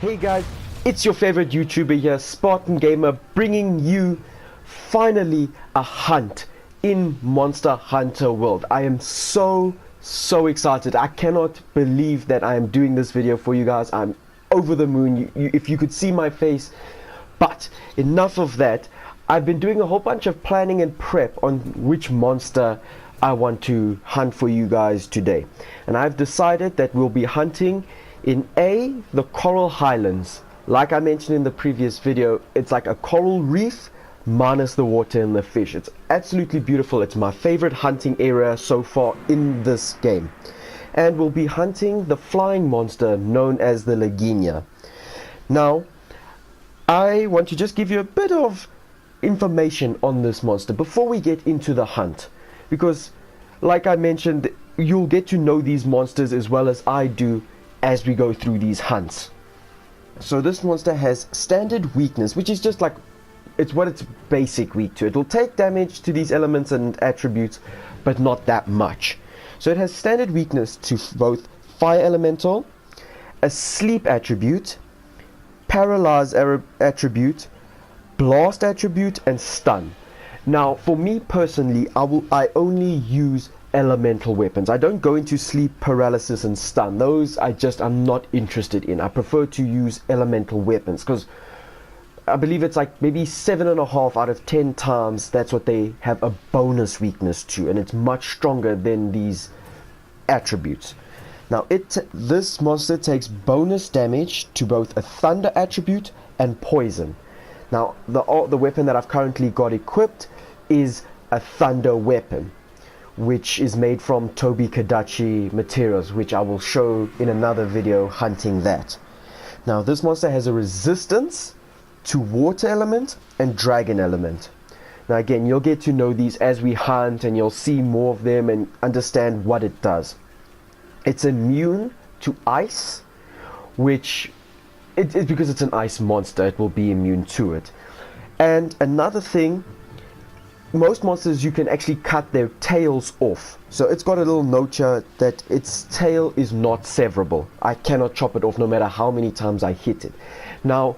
Hey guys, it's your favorite YouTuber here, Spartan Gamer, bringing you finally a hunt in Monster Hunter World. I am so excited. I cannot believe that I am doing this video for you guys. I'm over the moon, if you could see my face. But enough of that. I've been doing a whole bunch of planning and prep on which monster I want to hunt for you guys today. And I've decided that we'll be hunting in the Coral Highlands. Like I mentioned in the previous video, it's like a coral reef minus the water and the fish. It's absolutely beautiful. It's my favorite hunting area so far in this game. And we'll be hunting the flying monster known as the Legiana. Now, I want to just give you a bit of information on this monster before we get into the hunt, because like I mentioned, you'll get to know these monsters as well as I do as we go through these hunts. So this monster has standard weakness, which is just like it's what it's basic weak to. It will take damage to these elements and attributes, but not that much. So it has standard weakness to both fire elemental, a sleep attribute, paralyze attribute, blast attribute, and stun. Now for me personally, I only use elemental weapons. I don't go into sleep, paralysis, and stun. Those I'm not interested in. I prefer to use elemental weapons because I believe it's like maybe 7.5 out of 10 times that's what they have a bonus weakness to, and it's much stronger than these attributes. Now this monster takes bonus damage to both a thunder attribute and poison. Now the weapon that I've currently got equipped is a thunder weapon, which is made from Toby Kadachi materials, which I will show in another video hunting that. Now this monster has a resistance to water element and dragon element. Now again, you'll get to know these as we hunt, and you'll see more of them and understand what it does. It's immune to ice, which it's because it's an ice monster, it will be immune to it. And another thing, most monsters you can actually cut their tails off. So it's got a little note here that its tail is not severable. I cannot chop it off no matter how many times I hit it. Now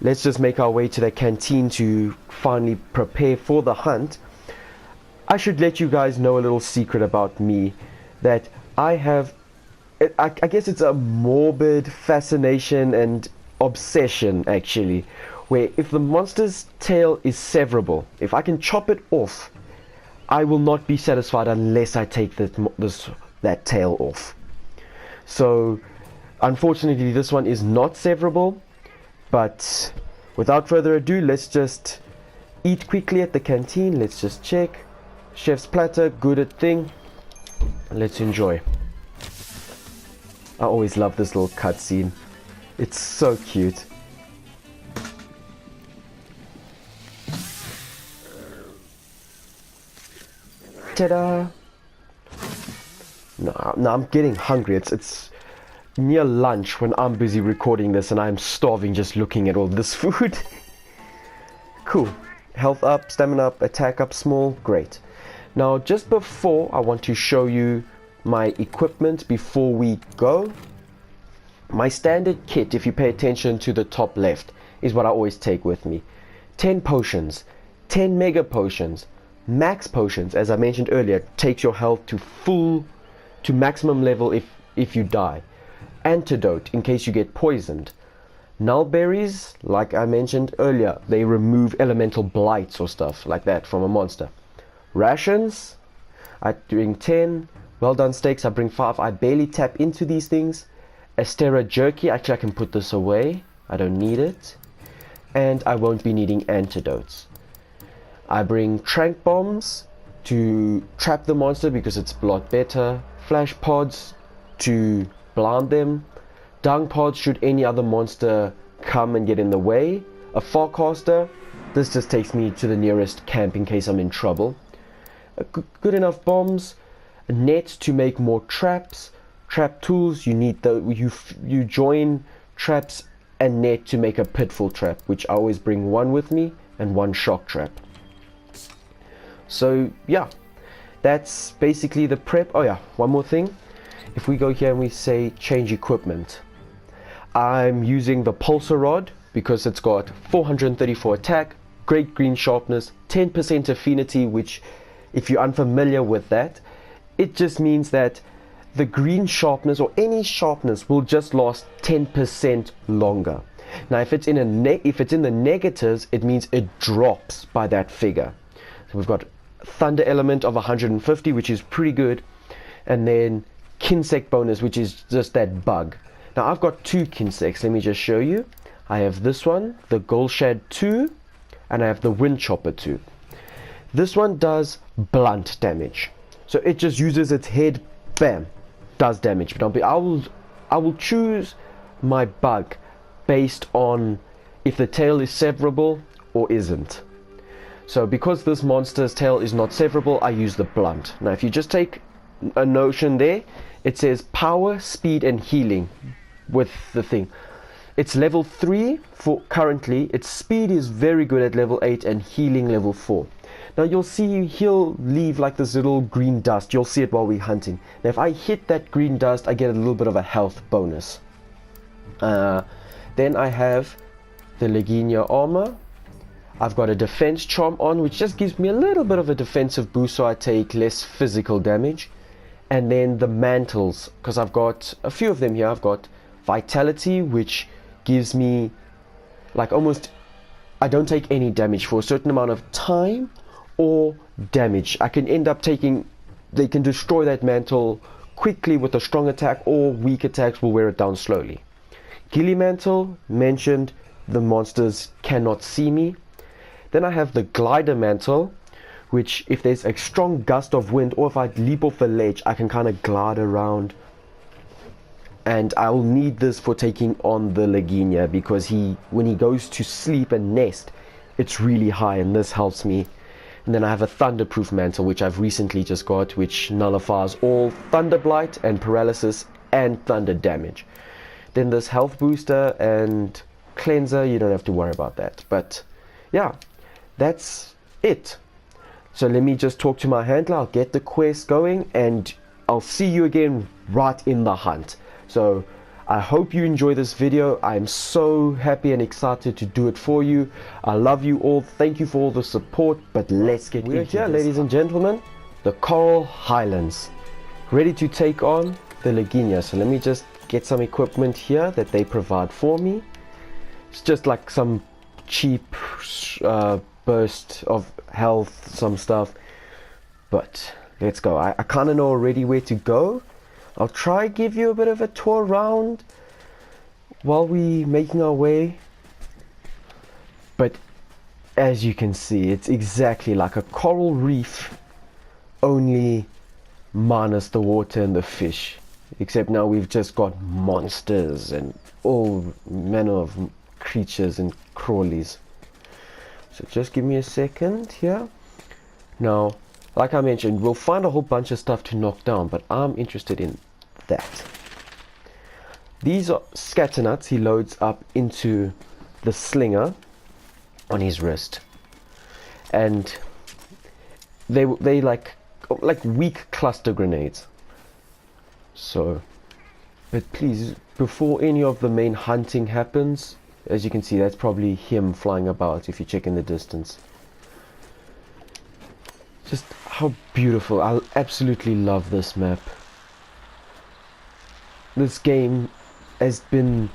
let's just make our way to the canteen to finally prepare for the hunt. I should let you guys know a little secret about me, that I guess it's a morbid fascination and obsession actually, where if the monster's tail is severable, if I can chop it off, I will not be satisfied unless I take that tail off. So unfortunately this one is not severable, but without further ado, let's just eat quickly at the canteen. Let's just check. Chef's platter, good at thing. Let's enjoy. I always love this little cutscene. It's so cute. Ta-da! No, I'm getting hungry. It's near lunch when I'm busy recording this, and I'm starving just looking at all this food. Cool. Health up, stamina up, attack up small. Great. Now just before, I want to show you my equipment before we go. My standard kit, if you pay attention to the top left, is what I always take with me. 10 potions, 10 mega potions, max potions, as I mentioned earlier, takes your health to maximum level if you die. Antidote in case you get poisoned. Null berries, like I mentioned earlier, they remove elemental blights or stuff like that from a monster. Rations, I bring 10. Well done steaks, I bring 5. I barely tap into these things. Astera jerky, actually I can put this away, I don't need it. And I won't be needing antidotes. I bring trank bombs to trap the monster because it's a lot better. Flash pods to blind them. Dung pods should any other monster come and get in the way. A farcaster, this just takes me to the nearest camp in case I'm in trouble. Good enough bombs. A net to make more traps. Trap tools, you need you join traps and net to make a pitfall trap, which I always bring one with me, and one shock trap. So yeah, that's basically the prep. Oh yeah, one more thing. If we go here and we say change equipment, I'm using the pulsar rod because it's got 434 attack, great green sharpness, 10% affinity, which if you're unfamiliar with that, it just means that the green sharpness or any sharpness will just last 10% longer. Now if it's in the negatives, it means it drops by that figure. So we've got thunder element of 150, which is pretty good, and then kinsect bonus, which is just that bug. Now I've got two kinsects. Let me just show you. I have this one, the Goldshad 2, and I have the Wind Chopper 2. This one does blunt damage, so it just uses its head, bam, does damage. But I will choose my bug based on if the tail is severable or isn't. So because this monster's tail is not severable, I use the blunt. Now if you just take a notion there, it says power, speed and healing with the thing. It's level 3 for currently. Its speed is very good at level 8 and healing level 4. Now you'll see he'll leave like this little green dust. You'll see it while we're hunting. Now if I hit that green dust, I get a little bit of a health bonus. Then I have the Legiana armor. I've got a defense charm on, which just gives me a little bit of a defensive boost, so I take less physical damage. And then the mantles, because I've got a few of them here. I've got vitality, which gives me like almost, I don't take any damage for a certain amount of time or damage. I can end up taking, they can destroy that mantle quickly with a strong attack, or weak attacks will wear it down slowly. Ghillie mantle, mentioned, the monsters cannot see me. Then I have the glider mantle, which if there's a strong gust of wind or if I leap off a ledge, I can kind of glide around. And I will need this for taking on the Legiana, because when he goes to sleep and nest, it's really high, and this helps me. And then I have a thunderproof mantle, which I've recently just got, which nullifies all thunder blight and paralysis and thunder damage. Then this health booster and cleanser, you don't have to worry about that. But yeah, that's it. So let me just talk to my handler. I'll get the quest going, and I'll see you again right in the hunt. So I hope you enjoy this video. I'm so happy and excited to do it for you. I love you all. Thank you for all the support. But let's get into here, ladies and gentlemen. The Coral Highlands, ready to take on the Legiana. So let me just get some equipment here that they provide for me. It's just like some cheap burst of health, some stuff. But let's go. I kind of know already where to go. I'll try give you a bit of a tour around while we making our way. But as you can see, it's exactly like a coral reef, only minus the water and the fish. Except now we've just got monsters and all manner of creatures and crawlies. So just give me a second here. Now, like I mentioned, we'll find a whole bunch of stuff to knock down, but I'm interested in that. These are scatter nuts he loads up into the slinger on his wrist. And they like weak cluster grenades. So, but please, before any of the main hunting happens, as you can see, that's probably him flying about if you check in the distance. Just how beautiful. I absolutely love this map. This game has been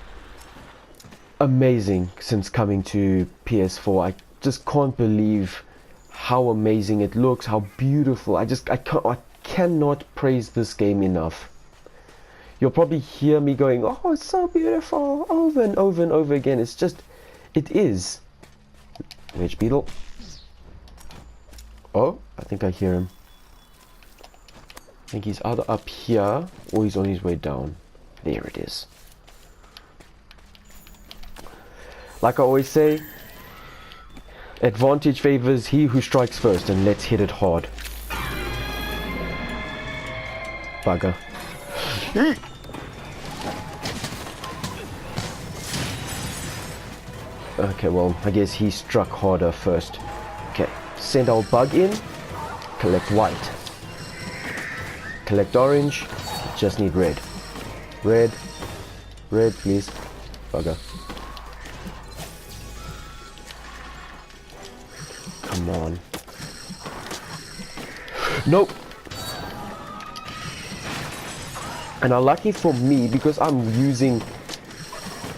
amazing since coming to PS4. I just can't believe how amazing it looks, how beautiful. I cannot praise this game enough. You'll probably hear me going, oh, it's so beautiful, over and over and over again. It's just, it is. Rage beetle. Oh, I think I hear him. I think he's either up here or he's on his way down. There it is. Like I always say, advantage favors he who strikes first, and let's hit it hard. Bugger. Okay, well, I guess he struck harder first. Okay, send our bug in. Collect white. Collect orange. Just need red. Red. Red, please. bugger. Come on. Nope. And lucky for me, because I'm using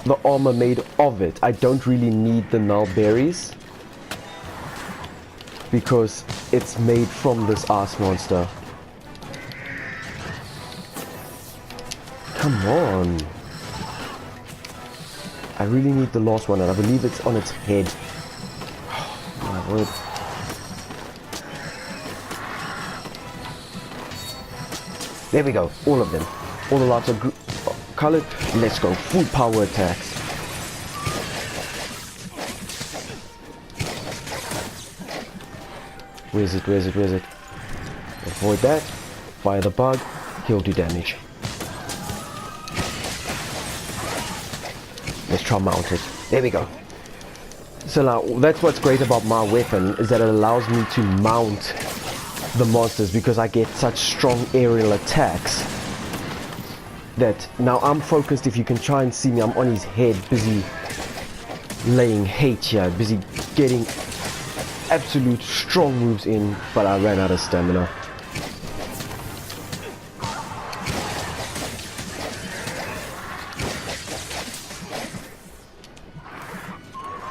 the armor made of it, I don't really need the null berries, because it's made from this ice monster. Come on. I really need the last one, and I believe it's on its head. Oh, my word. There we go, all of them. All the lights are colored. Let's go, full power attacks. Where's it? Avoid that. Fire the bug. He'll do damage. Let's try mount it. There we go. So now, that's what's great about my weapon, is that it allows me to mount the monsters, because I get such strong aerial attacks that now I'm focused. If you can try and see me, I'm on his head, busy laying hate here, busy getting absolute strong moves in, but I ran out of stamina.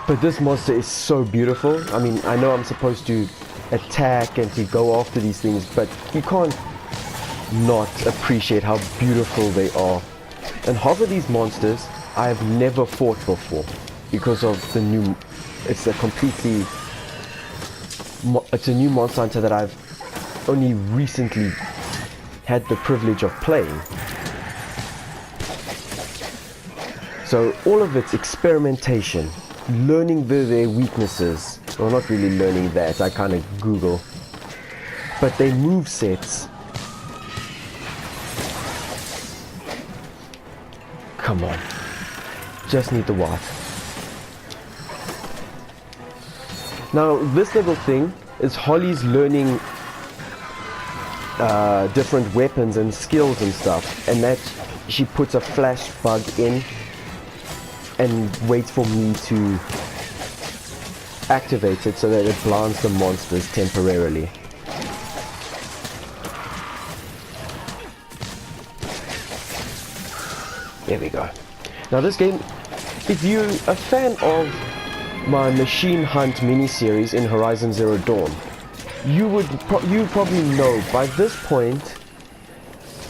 But this monster is so beautiful. I mean, I know I'm supposed to attack and to go after these things, but you can't not appreciate how beautiful they are. And half of these monsters I have never fought before, because of the new, it's a new monster hunter that I've only recently had the privilege of playing. So all of it's experimentation, learning their weaknesses. Well, not really learning that, I kind of Google. But their move sets, come on, just need the white. Now this little thing is Holly's learning different weapons and skills and stuff, and that she puts a flash bug in and waits for me to activate it so that it blinds the monsters temporarily. There we go. Now this game, if you're a fan of my Machine Hunt mini-series in Horizon Zero Dawn, you probably know by this point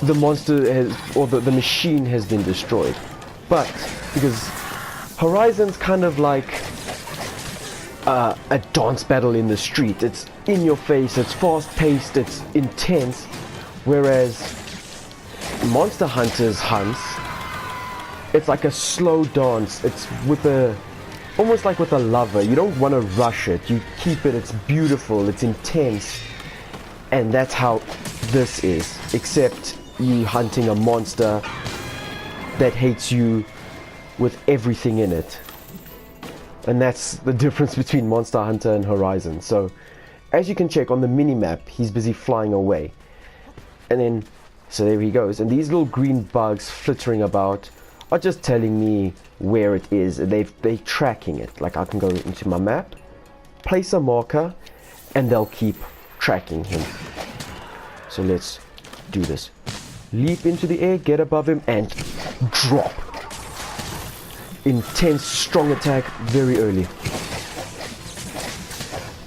the monster has, or the machine has been destroyed. But because Horizon's kind of like a dance battle in the street. It's in your face, it's fast paced, it's intense, whereas Monster Hunter's hunts, it's like a slow dance. It's with almost like with a lover. You don't want to rush it, you keep it, it's beautiful, it's intense. And that's how this is, except you hunting a monster that hates you with everything in it. And that's the difference between Monster Hunter and Horizon. So as you can check on the mini-map, he's busy flying away. And then, so there he goes. And these little green bugs flittering about are just telling me where it is. They're tracking it. Like I can go into my map, place a marker, and they'll keep tracking him. So let's do this. Leap into the air, get above him, and drop. Intense, strong attack very early.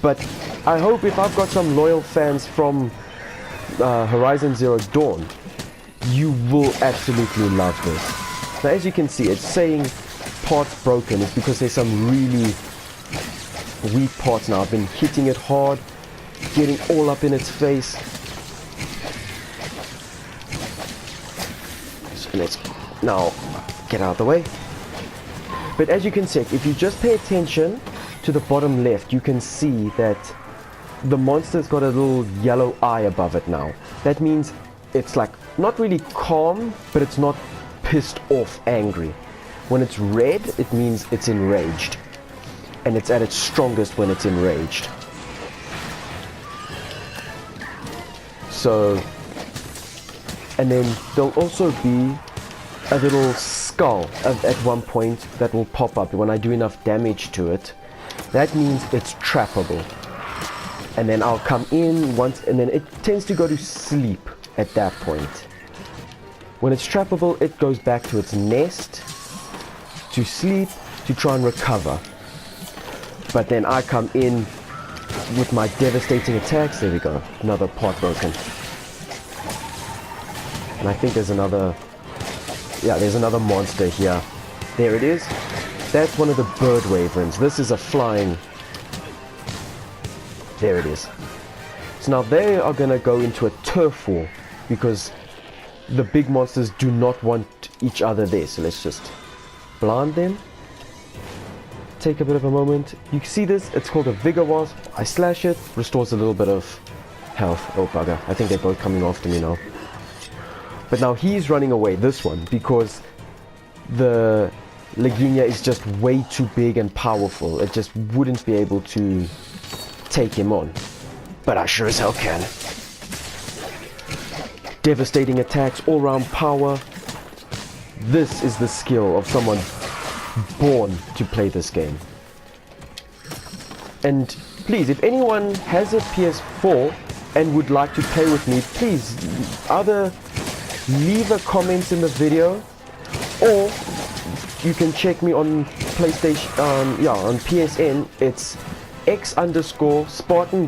But I hope if I've got some loyal fans from Horizon Zero Dawn, you will absolutely love this. Now as you can see, it's saying parts broken. It's because there's some really weak parts now. I've been hitting it hard, getting all up in its face. So let's now get out of the way. But as you can see, if you just pay attention to the bottom left, you can see that the monster's got a little yellow eye above it now. That means it's like not really calm, but it's not pissed off angry. When it's red, it means it's enraged. And it's at its strongest when it's enraged. So, and then there'll also be a little skull at one point that will pop up when I do enough damage to it. That means it's trappable. And then I'll come in once, and then it tends to go to sleep at that point. When it's trappable, it goes back to its nest, to sleep, to try and recover. But then I come in with my devastating attacks. There we go, another part broken. And I think there's another, yeah, there's another monster here. There it is. That's one of the bird wyverns. This is a flying, there it is. So now they are gonna go into a turf war because the big monsters do not want each other there. So let's just blind them. Take a bit of a moment. You can see this, it's called a Vigor Wasp. I slash it, restores a little bit of health. Oh bugger, I think they're both coming after me now. But now he's running away, this one, because the Legiana is just way too big and powerful. It just wouldn't be able to take him on. But I sure as hell can. Devastating attacks, all-round power. This is the skill of someone born to play this game. And please, if anyone has a PS4 and would like to play with me, please either leave a comment in the video, or you can check me on PlayStation, on PSN. It's X_Spartan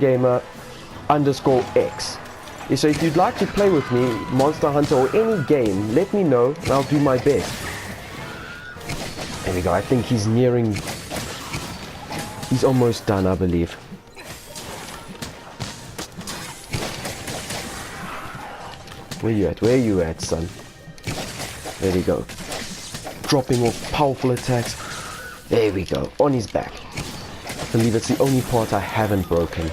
Gamer_X. So if you'd like to play with me, Monster Hunter or any game, let me know and I'll do my best. There we go, I think he's nearing, he's almost done, I believe. Where you at? Where you at, son? There we go. Dropping off powerful attacks. There we go, on his back. I believe it's the only part I haven't broken.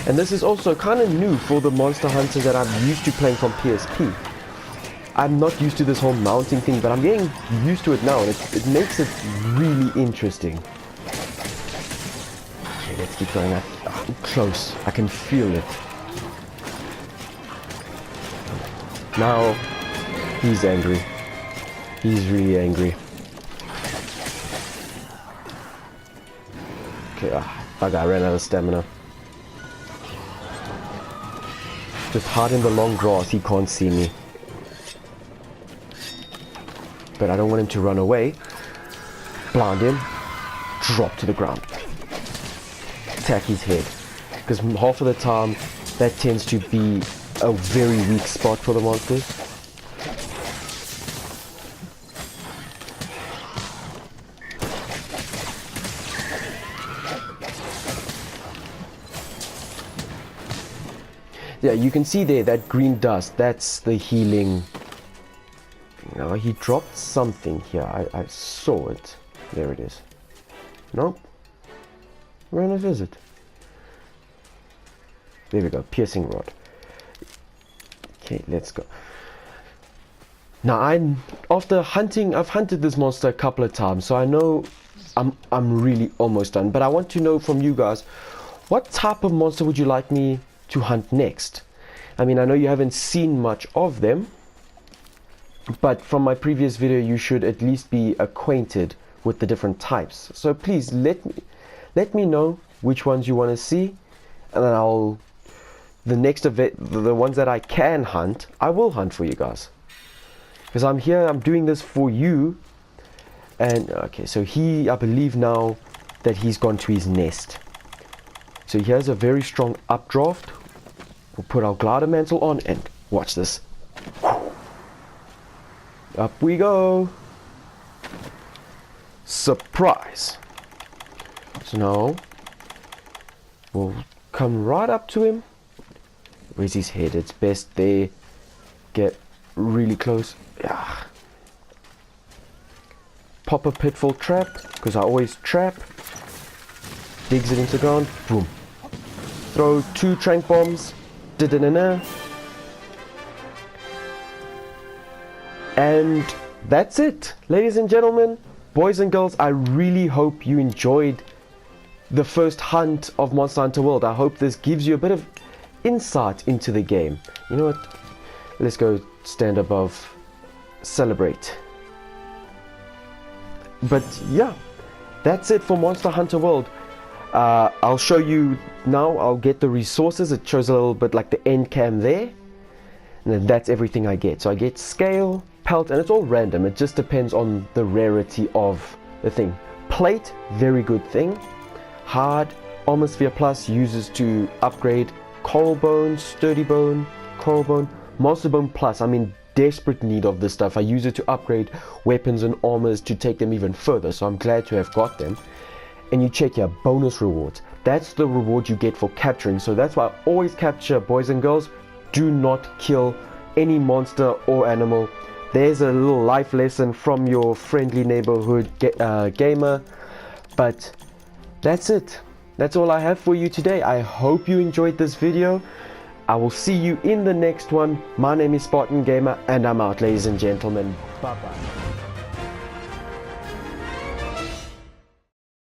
And this is also kind of new for the Monster Hunter that I'm used to playing from PSP. I'm not used to this whole mounting thing, but I'm getting used to it now, and it makes it really interesting. Okay, let's keep going. I'm close. I can feel it. Now, he's angry. He's really angry. Okay, bugger, I ran out of stamina. Just hide in the long grass, he can't see me. But I don't want him to run away. Blind him. Drop to the ground. Attack his head. Because half of the time, that tends to be a very weak spot for the monsters. Yeah, you can see there that green dust, that's the healing. Now he dropped something here. I saw it. There it is. Nope. We're on a visit. There we go. Piercing rod. Okay, let's go. Now after hunting, I've hunted this monster a couple of times, so I know I'm really almost done. But I want to know from you guys, what type of monster would you like me to hunt next? I mean, I know you haven't seen much of them, but from my previous video you should at least be acquainted with the different types. So please let me know which ones you want to see, and then the ones that I can hunt, I will hunt for you guys, because I'm here, I'm doing this for you. And okay, so I believe now that he's gone to his nest. So he has a very strong updraft. We'll put our glider mantle on and watch this. Up we go. Surprise. So now we'll come right up to him. Where's his head? It's best they get really close. Yeah. Pop a pitfall trap, because I always trap. Digs it into the ground. Boom. Throw 2 trank bombs. Da-da-da-da. And that's it, ladies and gentlemen, boys and girls. I really hope you enjoyed the first hunt of Monster Hunter World. I hope this gives you a bit of insight into the game. You know what? Let's go stand above celebrate. But yeah, that's it for Monster Hunter World. I'll show you now. I'll get the resources. It shows a little bit like the end cam there, and then that's everything I get. So I get scale, pelt, and it's all random. It just depends on the rarity of the thing. Plate, very good thing. Hard, Atmosphere Plus uses to upgrade Coral Bone, Sturdy Bone, Coral Bone, Monster Bone Plus. I'm in desperate need of this stuff. I use it to upgrade weapons and armors to take them even further, so I'm glad to have got them. And you check here, bonus rewards. That's the reward you get for capturing. So that's why I always capture, boys and girls. Do not kill any monster or animal. There's a little life lesson from your friendly neighborhood gamer. But that's it. That's all I have for you today. I hope you enjoyed this video. I will see you in the next one. My name is Spartan Gamer, and I'm out, ladies and gentlemen. Bye bye.